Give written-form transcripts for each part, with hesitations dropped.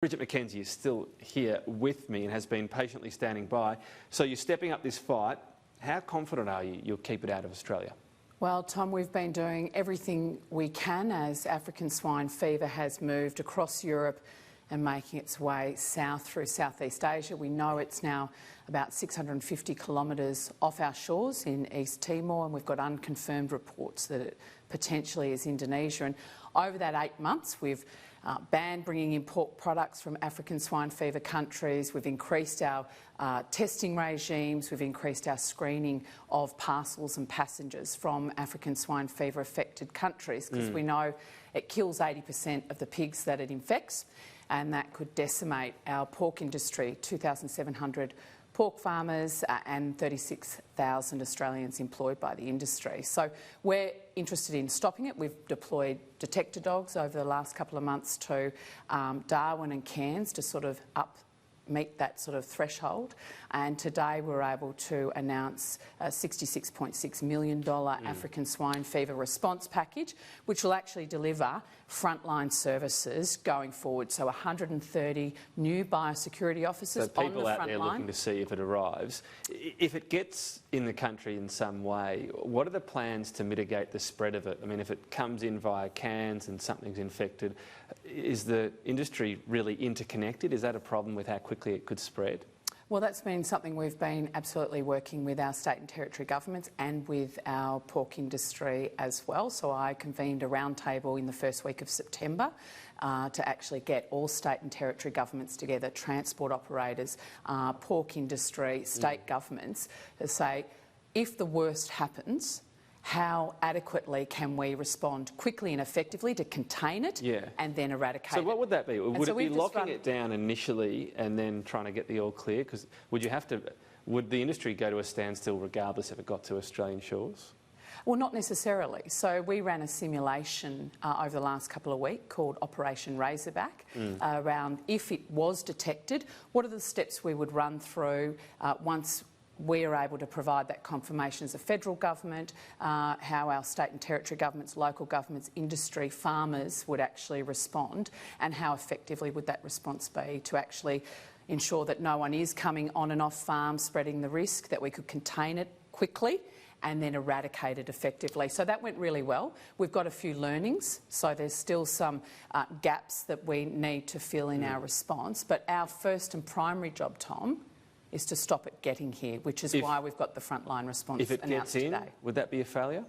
Bridget McKenzie is still here with me and has been patiently standing by. So you're stepping up this fight. How confident are you you'll keep it out of Australia? Well, Tom, we've been doing everything we can as African swine fever has moved across Europe and making its way south through Southeast Asia. We know it's now about 650 kilometres off our shores in East Timor, and we've got unconfirmed reports that it potentially is Indonesia. And over that 8 months, we've banned bringing in pork products from African swine fever countries. We've increased our testing regimes. We've increased our screening of parcels and passengers from African swine fever affected countries, because we know it kills 80% of the pigs that it infects, and that could decimate our pork industry. 2,700 pork farmers and 36,000 Australians employed by the industry. So we're interested in stopping it. We've deployed detector dogs over the last couple of months to Darwin and Cairns to sort of meet that sort of threshold, and today we're able to announce a $66.6 million African swine fever response package, which will actually deliver frontline services going forward. So 130 new biosecurity officers on the front line. So people out there looking to see if it arrives. If it gets in the country in some way, what are the plans to mitigate the spread of it? I mean, if it comes in via cans and something's infected, is the industry really interconnected? Is that a problem with how quickly it could spread? Well, that's been something we've been absolutely working with our state and territory governments and with our pork industry as well. So I convened a roundtable in the first week of September to actually get all state and territory governments together, transport operators, pork industry, state governments, to say, if the worst happens, how adequately can we respond quickly and effectively to contain it and then eradicate it? So what would that be? Would it be locking it down initially and then trying to get the all clear? Because would the industry go to a standstill regardless if it got to Australian shores? Well, not necessarily. So we ran a simulation over the last couple of weeks called Operation Razorback around, if it was detected, what are the steps we would run through once we're able to provide that confirmation as a federal government, how our state and territory governments, local governments, industry, farmers would actually respond, and how effectively would that response be to actually ensure that no one is coming on and off farm spreading the risk, that we could contain it quickly and then eradicate it effectively. So that went really well. We've got a few learnings, so there's still some gaps that we need to fill in our response. But our first and primary job, Tom, is to stop it getting here, which is why we've got the frontline response announced today. If it gets in, would that be a failure?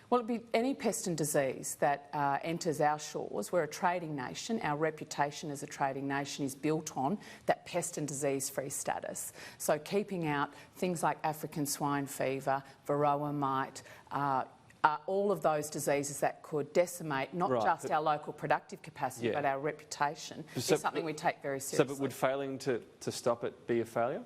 Well, it'd be any pest and disease that enters our shores. We're a trading nation. Our reputation as a trading nation is built on that pest and disease-free status. So keeping out things like African swine fever, varroa mite, all of those diseases that could decimate not just our local productive capacity but our reputation is something we take very seriously. So but would failing to stop it be a failure?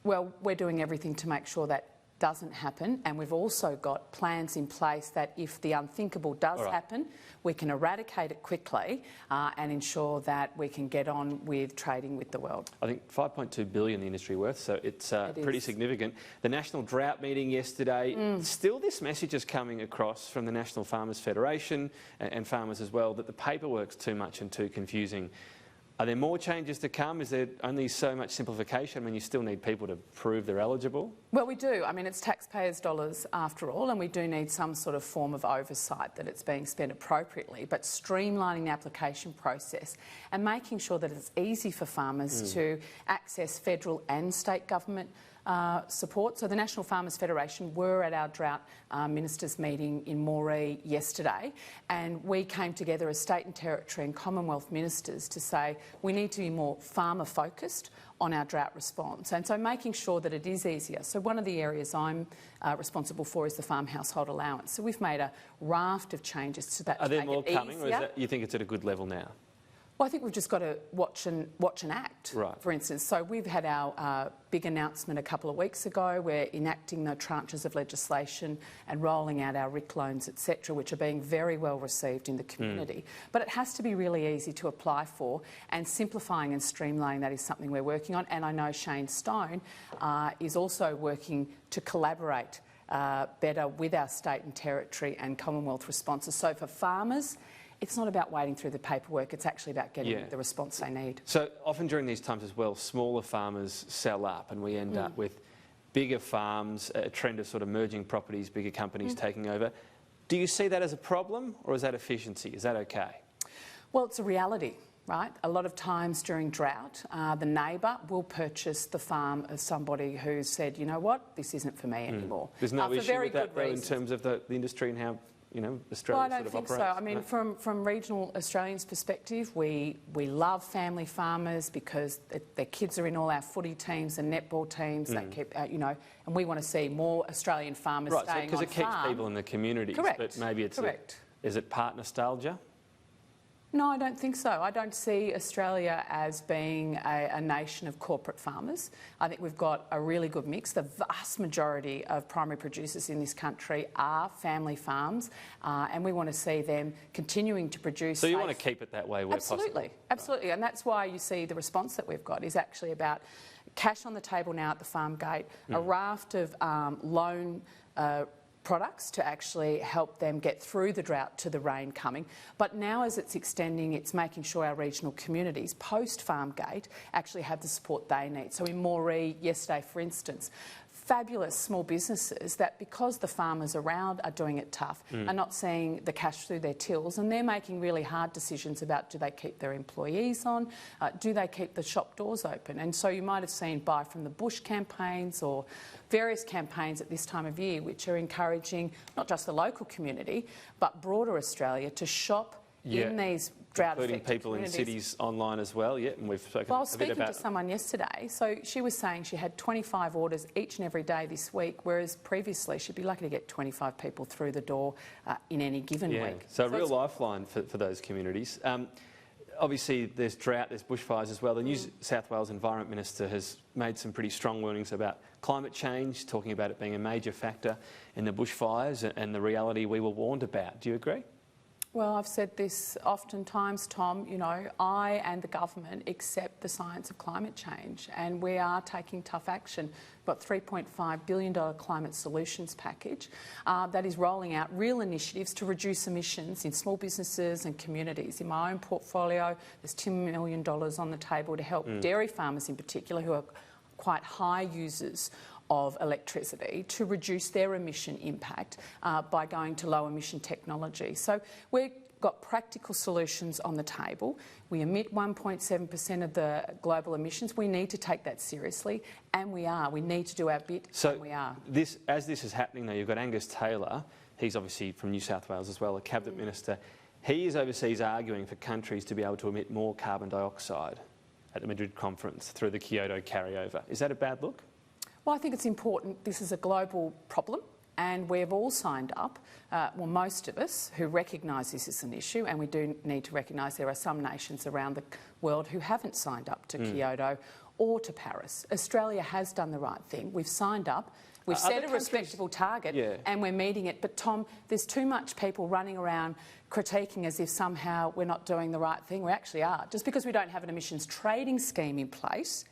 Well, we're doing everything to make sure that doesn't happen, and we've also got plans in place that if the unthinkable does happen, we can eradicate it quickly and ensure that we can get on with trading with the world. I think $5.2 billion the industry worth, so it's pretty significant. The National Drought meeting yesterday, still this message is coming across from the National Farmers Federation and farmers as well, that the paperwork's too much and too confusing. Are there more changes to come? Is there only so much simplification? I mean, you still need people to prove they're eligible? Well, we do. I mean, it's taxpayers' dollars after all, and we do need some sort of form of oversight that it's being spent appropriately, but streamlining the application process and making sure that it's easy for farmers to access federal and state government support. So the National Farmers Federation were at our drought ministers meeting in Moree yesterday, and we came together as state and territory and Commonwealth ministers to say we need to be more farmer focused on our drought response, and so making sure that it is easier. So one of the areas I'm responsible for is the farm household allowance. So we've made a raft of changes to that. Are there more coming, or is that, you think it's at a good level now? Well, I think we've just got to watch and act, for instance. So we've had our big announcement a couple of weeks ago. We're enacting the tranches of legislation and rolling out our RIC loans, etc., which are being very well received in the community. But it has to be really easy to apply for, and simplifying and streamlining that is something we're working on. And I know Shane Stone is also working to collaborate better with our state and territory and Commonwealth responses. So for farmers, it's not about wading through the paperwork, it's actually about getting the response they need. So often during these times as well, smaller farmers sell up and we end up with bigger farms, a trend of sort of merging properties, bigger companies taking over. Do you see that as a problem or is that efficiency? Is that okay? Well, it's a reality, right? A lot of times during drought, the neighbour will purchase the farm of somebody who said, you know what, this isn't for me anymore. There's no issue very with that, good though, in terms of the industry and how, you know, Australia Well, I don't think so. I mean, from regional Australians' perspective, we love family farmers because their kids are in all our footy teams and netball teams. They keep, you know, and we want to see more Australian farmers staying on farm. Because it keeps people in the communities. Correct. But maybe it's is it part nostalgia? No, I don't think so. I don't see Australia as being a nation of corporate farmers. I think we've got a really good mix. The vast majority of primary producers in this country are family farms, and we want to see them continuing to produce. So you want to keep it that way where possible? Absolutely. And that's why you see the response that we've got is actually about cash on the table now at the farm gate, a raft of loan products to actually help them get through the drought to the rain coming. But now as it's extending, it's making sure our regional communities post-farm gate actually have the support they need. So in Moree yesterday, for instance, fabulous small businesses that, because the farmers around are doing it tough, are not seeing the cash through their tills, and they're making really hard decisions about do they keep their employees on, do they keep the shop doors open. And so you might have seen Buy from the Bush campaigns or various campaigns at this time of year which are encouraging not just the local community but broader Australia to shop in these drought-affected people in cities online as well, and we've spoken Well, I was a bit speaking about to someone yesterday, so she was saying she had 25 orders each and every day this week, whereas previously she'd be lucky to get 25 people through the door in any given week. So a real lifeline for those communities. Obviously there's drought, there's bushfires as well. The New South Wales Environment Minister has made some pretty strong warnings about climate change, talking about it being a major factor in the bushfires and the reality we were warned about. Do you agree? Well, I've said this oftentimes, Tom, you know, I and the government accept the science of climate change and we are taking tough action. We've got $3.5 billion climate solutions package that is rolling out real initiatives to reduce emissions in small businesses and communities. In my own portfolio, there's $10 million on the table to help dairy farmers in particular who are quite high users of electricity to reduce their emission impact by going to low emission technology. So we've got practical solutions on the table. We emit 1.7% of the global emissions. We need to take that seriously, and we are. We need to do our bit, and we are. As this is happening though, you've got Angus Taylor, he's obviously from New South Wales as well, a cabinet minister. He is overseas arguing for countries to be able to emit more carbon dioxide at the Madrid conference through the Kyoto carryover. Is that a bad look? Well, I think it's important. This is a global problem and we've all signed up, well, most of us, who recognise this is an issue, and we do need to recognise there are some nations around the world who haven't signed up to Kyoto or to Paris. Australia has done the right thing. We've signed up. We've set a respectable target and we're meeting it. But, Tom, there's too much people running around critiquing as if somehow we're not doing the right thing. We actually are. Just because we don't have an emissions trading scheme in place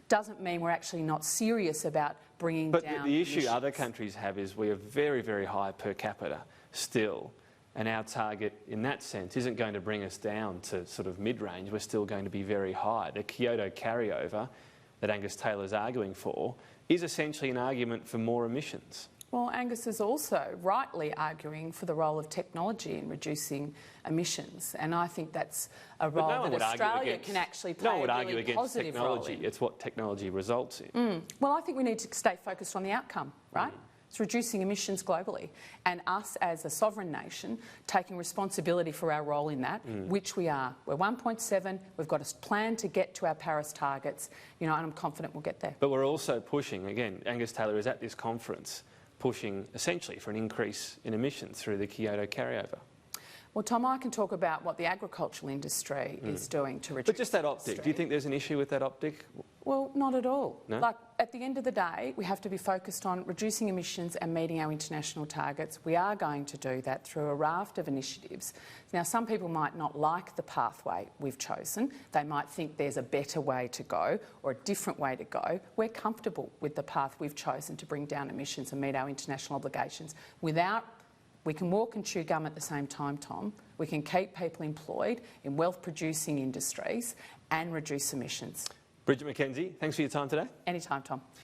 doesn't mean we're actually not serious about bringing down But the issue emissions. other countries have is we are very, very high per capita still, and our target in that sense isn't going to bring us down to sort of mid-range. We're still going to be very high. The Kyoto carryover that Angus Taylor's arguing for is essentially an argument for more emissions. Well, Angus is also rightly arguing for the role of technology in reducing emissions, and I think that's a role that Australia can actually play a really really positive technology. Role in. It's what technology results in. Well, I think we need to stay focused on the outcome, right? It's reducing emissions globally, and us as a sovereign nation taking responsibility for our role in that, which we are. We're 1.7, we've got a plan to get to our Paris targets, you know, and I'm confident we'll get there. But we're also pushing, again, Angus Taylor is at this conference, pushing essentially for an increase in emissions through the Kyoto carryover. Well, Tom, I can talk about what the agricultural industry is doing to reduce. But just that optic, do you think there's an issue with that optic? Well, not at all. No? Like, at the end of the day, we have to be focused on reducing emissions and meeting our international targets. We are going to do that through a raft of initiatives. Now, some people might not like the pathway we've chosen. They might think there's a better way to go or a different way to go. We're comfortable with the path we've chosen to bring down emissions and meet our international obligations without We can walk and chew gum at the same time, Tom. We can keep people employed in wealth-producing industries and reduce emissions. Bridget McKenzie, thanks for your time today. Anytime, Tom.